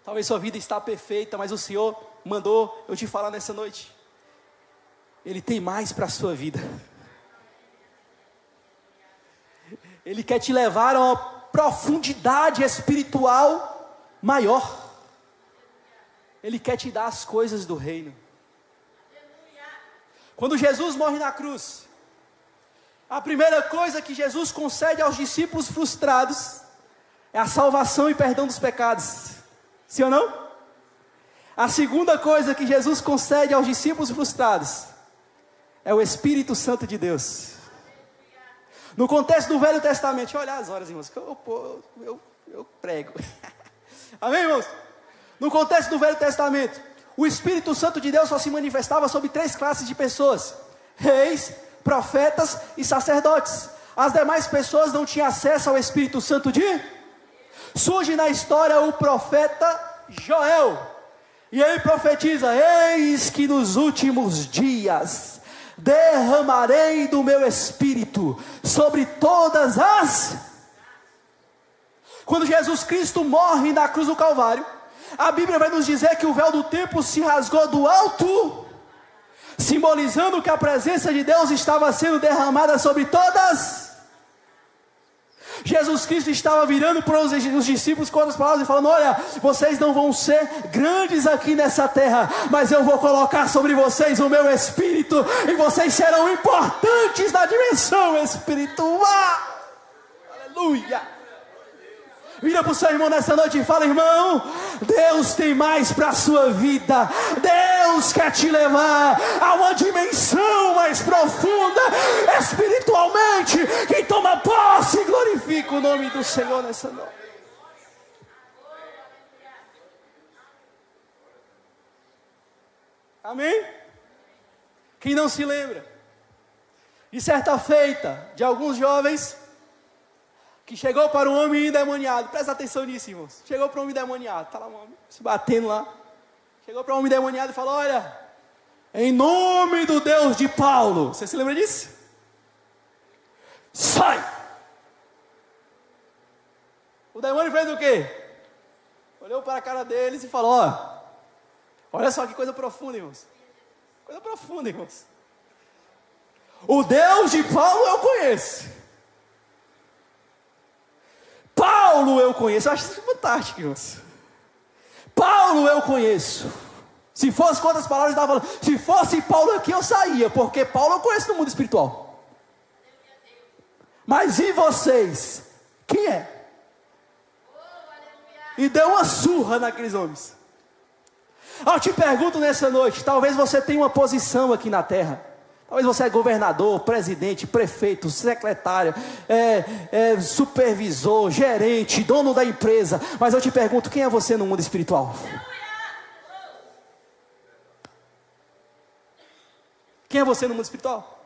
Talvez sua vida está perfeita, mas o Senhor mandou eu te falar nessa noite. Ele tem mais para a sua vida. Ele quer te levar a uma profundidade espiritual maior. Ele quer te dar as coisas do reino. Quando Jesus morre na cruz, a primeira coisa que Jesus concede aos discípulos frustrados é a salvação e perdão dos pecados. Sim ou não? A segunda coisa que Jesus concede aos discípulos frustrados é o Espírito Santo de Deus. No contexto do Velho Testamento, deixa eu olhar as horas, irmãos, que eu prego. Amém, irmãos? No contexto do Velho Testamento, o Espírito Santo de Deus só se manifestava sobre 3 classes de pessoas: reis, profetas e sacerdotes. As demais pessoas não tinham acesso ao Espírito Santo de... Surge na história o profeta Joel, e ele profetiza: eis que nos últimos dias derramarei do meu Espírito sobre todas as... Quando Jesus Cristo morre na cruz do Calvário, a Bíblia vai nos dizer que o véu do templo se rasgou do alto, simbolizando que a presença de Deus estava sendo derramada sobre todas. Jesus Cristo estava virando para os discípulos com outras palavras e falando: olha, vocês não vão ser grandes aqui nessa terra, mas eu vou colocar sobre vocês o meu Espírito, e vocês serão importantes na dimensão espiritual. Aleluia. Vira para o seu irmão nessa noite e fala: irmão, Deus tem mais para a sua vida. Deus quer te levar a uma dimensão mais profunda espiritualmente. Quem toma posse, glorifica o nome do Senhor nessa noite. Amém? Quem não se lembra de certa feita de alguns jovens que chegou para um homem endemoniado? Presta atenção nisso, irmãos. Chegou para um homem endemoniado, está lá um homem se batendo lá. Chegou para um homem endemoniado e falou: olha, em nome do Deus de Paulo, você se lembra disso? Sai! O demônio fez o quê? Olhou para a cara deles e falou: ó, olha só que coisa profunda, irmãos. Coisa profunda, irmãos. O Deus de Paulo eu conheço. Paulo eu conheço. Eu acho isso fantástico, irmãos. Paulo eu conheço. Se fosse com outras palavras, eu estava falando: se fosse Paulo aqui eu saía, porque Paulo eu conheço no mundo espiritual. Mas e vocês? Quem é? E deu uma surra naqueles homens. Eu te pergunto nessa noite: talvez você tenha uma posição aqui na terra. Talvez você é governador, presidente, prefeito, secretário, supervisor, gerente, dono da empresa. Mas eu te pergunto: quem é você no mundo espiritual? Quem é você no mundo espiritual?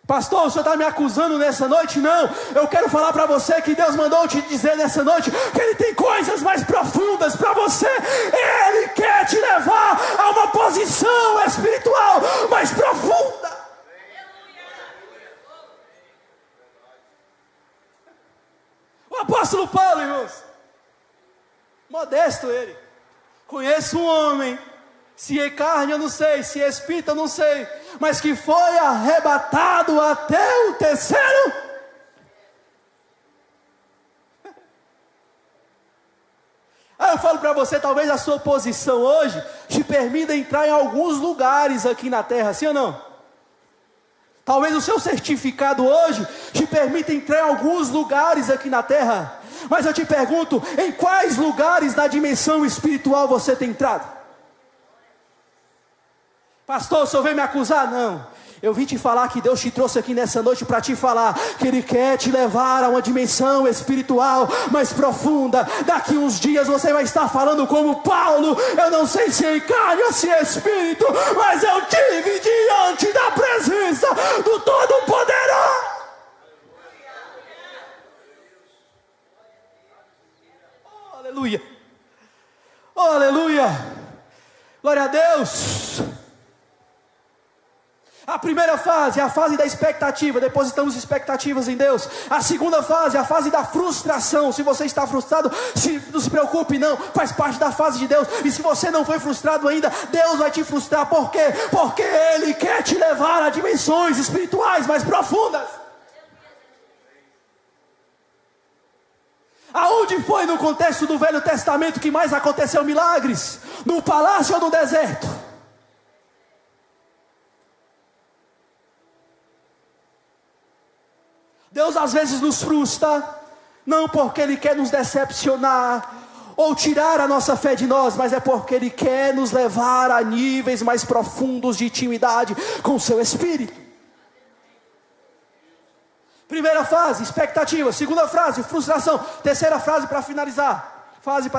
Pastor, o senhor está me acusando nessa noite? Não, eu quero falar para você que Deus mandou te dizer nessa noite que Ele tem coisas mais profundas para você. Ele quer te levar a uma posição espiritual mais profunda. O apóstolo Paulo, irmãos, modesto ele, conheço um homem, se é carne eu não sei, se é espírito eu não sei, mas que foi arrebatado até o terceiro. Aí eu falo para você: talvez a sua posição hoje te permita entrar em alguns lugares aqui na terra, sim ou não? Talvez o seu certificado hoje te permita entrar em alguns lugares aqui na terra, mas eu te pergunto: em quais lugares da dimensão espiritual você tem entrado? Pastor, o senhor veio me acusar? Não, eu vim te falar que Deus te trouxe aqui nessa noite para te falar que Ele quer te levar a uma dimensão espiritual mais profunda. Daqui uns dias você vai estar falando como Paulo: eu não sei se é carne ou se é espírito, mas eu tive diante da presença do Todo-Poderoso. Oh, aleluia, oh, aleluia, glória a Deus. A primeira fase é a fase da expectativa, depositamos expectativas em Deus. A segunda fase é a fase da frustração. Se você está frustrado, não se preocupe não, faz parte da fase de Deus. E se você não foi frustrado ainda, Deus vai te frustrar. Por quê? Porque Ele quer te levar a dimensões espirituais mais profundas. Aonde foi no contexto do Velho Testamento que mais aconteceu milagres? No palácio ou no deserto? Deus às vezes nos frustra, não porque Ele quer nos decepcionar, ou tirar a nossa fé de nós, mas é porque Ele quer nos levar a níveis mais profundos de intimidade com o seu Espírito. Primeira fase, expectativa. Segunda fase, frustração. Terceira fase para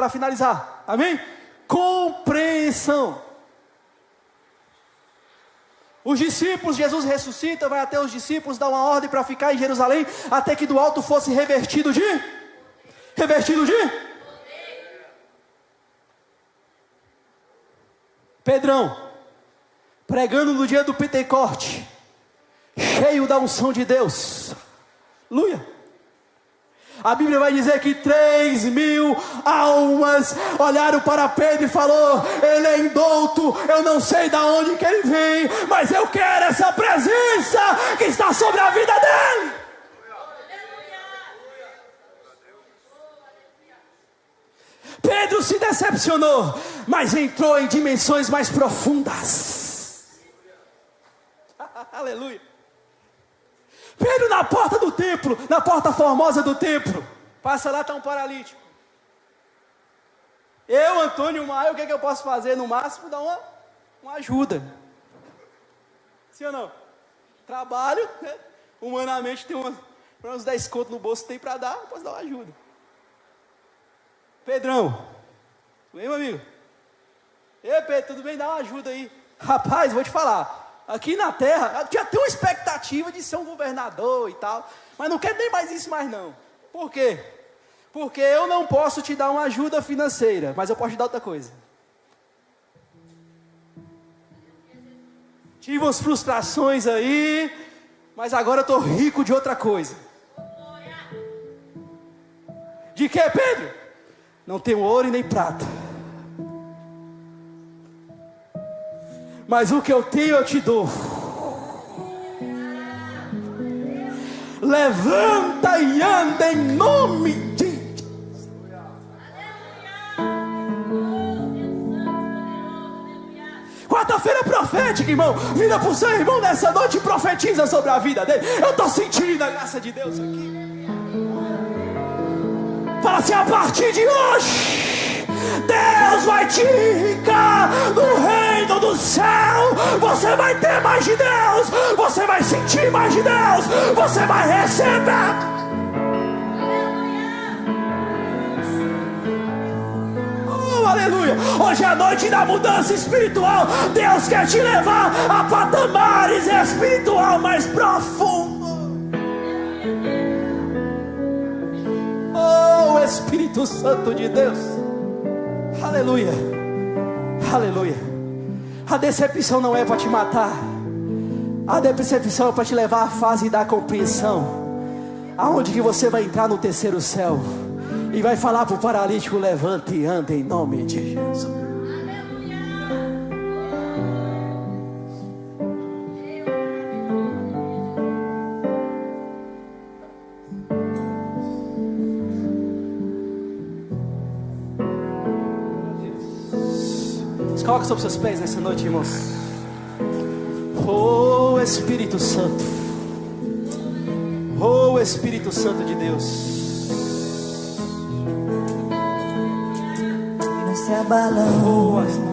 finalizar. Amém? Compreensão. Os discípulos, Jesus ressuscita, vai até os discípulos, dá uma ordem para ficar em Jerusalém, até que do alto fosse revestido de? Pedrão, pregando no dia do Pentecoste, cheio da unção de Deus. Aleluia. A Bíblia vai dizer que 3.000 almas olharam para Pedro e falou: ele é indouto, eu não sei de onde que ele vem, mas eu quero essa presença que está sobre a vida dele. Pedro se decepcionou, mas entrou em dimensões mais profundas. Aleluia. Pedro na porta do templo, na porta formosa do templo, passa lá, está um paralítico. Eu, Antônio Maio, o que eu posso fazer? No máximo dar uma ajuda. Sim ou não? Trabalho, né? Humanamente tem uns 10 contos no bolso, tem para dar, eu posso dar uma ajuda. Pedrão, tudo bem, meu amigo? Ei, Pedro, tudo bem? Dá uma ajuda aí. Rapaz, vou te falar. Aqui na terra, eu tinha até uma expectativa de ser um governador e tal, mas não quero nem mais isso mais não. Por quê? Porque eu não posso te dar uma ajuda financeira, mas eu posso te dar outra coisa. Tive umas frustrações aí, mas agora eu estou rico de outra coisa. De quê, Pedro? Não tenho ouro e nem prata, mas o que eu tenho eu te dou. Levanta e anda em nome de Jesus. Quarta-feira profética, irmão. Vira para o seu irmão nessa noite e profetiza sobre a vida dele. Eu estou sentindo a graça de Deus aqui. Fala assim: a partir de hoje, Deus vai te enriquecer no reino do céu. Você vai ter mais de Deus, você vai sentir mais de Deus, você vai receber. Oh, aleluia. Hoje é a noite da mudança espiritual. Deus quer te levar a patamares espiritual mais profundo. Oh, Espírito Santo de Deus. Aleluia, aleluia. A decepção não é para te matar, a decepção é para te levar à fase da compreensão, aonde que você vai entrar no terceiro céu e vai falar para o paralítico: levante e ande em nome de Jesus. Coloca sobre seus pés nessa noite, irmãos. Oh, Espírito Santo. Oh, Espírito Santo de Deus. Não se abalando.